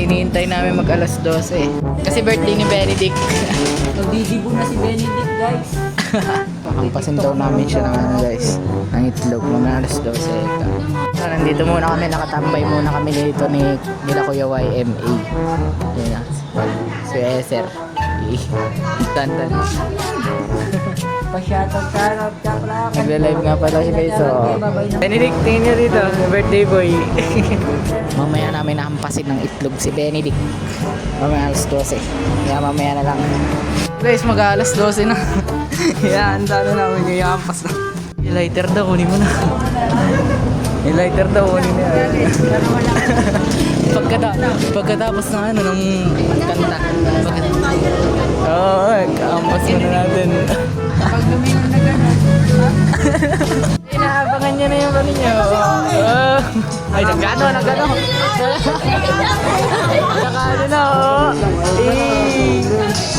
hinihintay namin mag alas 12. Kasi birthday ni Benedict. Nagdidibo na si Benedict, guys. Hampasin daw namin siya ng ano guys, ng itlog mga alas 12 ito. So, nandito muna kami, nakatambay muna kami dito ni nila Kuya YMA. Yan na, si Eser. Tantan. Pa-shoutout ka pala. Nagla-live nga pala siya guys. So, Benedict, tingin niyo dito, birthday boy. Mamaya namin nahampasin ng itlog si Benedict. Mamaya alas 12. Kaya mamaya na lang. Guys, mag-alas 12 na. Yan, sana namin yung ihampas na. Yung lighter daw, kunin mo na. Yung lighter daw, kunin mo na. Pagkatapos ng ano, ng kanta. Oo, kaampas mo na natin. Pag lumingon na gano'n. Inaabangan niya na yung ano niyo. Ay, nagano. Naka-ano na, oh.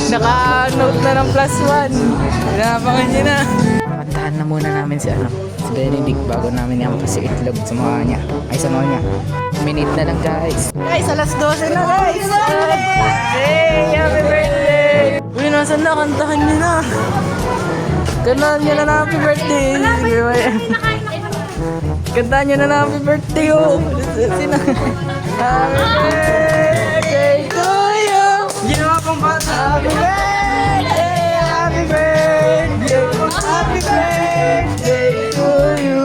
Naka-note na ng +1. Inaabangan niya na. Kantahan na muna namin si Benedict bago namin ihampas si itlog sa mukha niya. Ay, sa mukha niya. Minute na lang, guys. Guys, alas 12 na, guys. Hey, happy birthday! Uy, nasan na? Kantahan niya na. Kantahan niya na happy birthday. Kantahan niya na happy birthday, oh. Sino? Happy birthday to you. Ginawa pang bata. Happy birthday, happy birthday, happy birthday to you.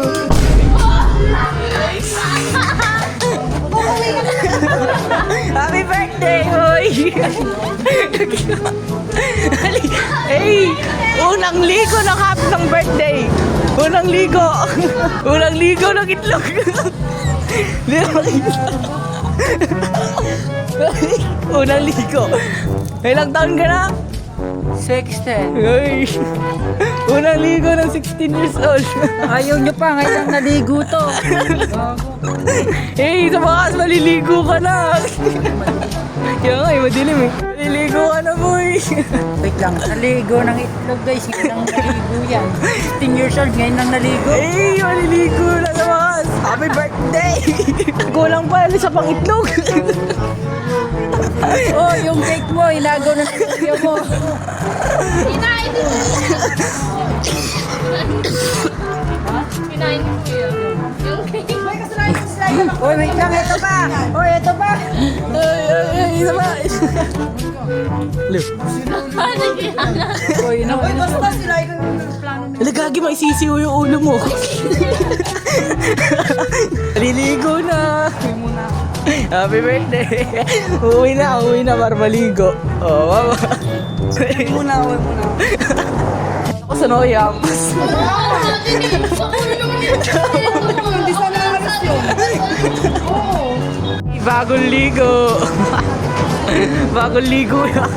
Happy birthday, boy! Hey! Unang ligo ng happy ng birthday! Unang ligo! Unang ligo ng itlog! Unang ligo! Ilang taon ka na? 16. Ay! Unang ligo ng 16 years old! Ayaw nyo pa, ngayon naligo to. Hey! Sa bakas maliligo ka na! Kaya nga madilim eh. Maliligo ka na, boy! Wait lang, naligo ng itlog, guys. Ngayon ang naligo yan. 15 years old, ngayon ang naligo. Hey! Maliligo na sa bakas! Happy birthday! Kulang pa sa pang itlog! Oh, yung cake mo, ilagaw na sa video mo. Kinain mo. Kinain mo yun. Yung cake. Oy, wait lang, ito pa. Oy, ito pa. Ay, isa pa! Look. Ano yan? Oy, no. Basta sila yung plano. Alagagi, maisisiw yung ulo mo. Maliligo na. Happy birthday! Uwi na para maligo. Oh, mama. Uwi muna. Ako sa noyampas. Hindi sana alas yun. Bagong ligo. Bagong ligo yan.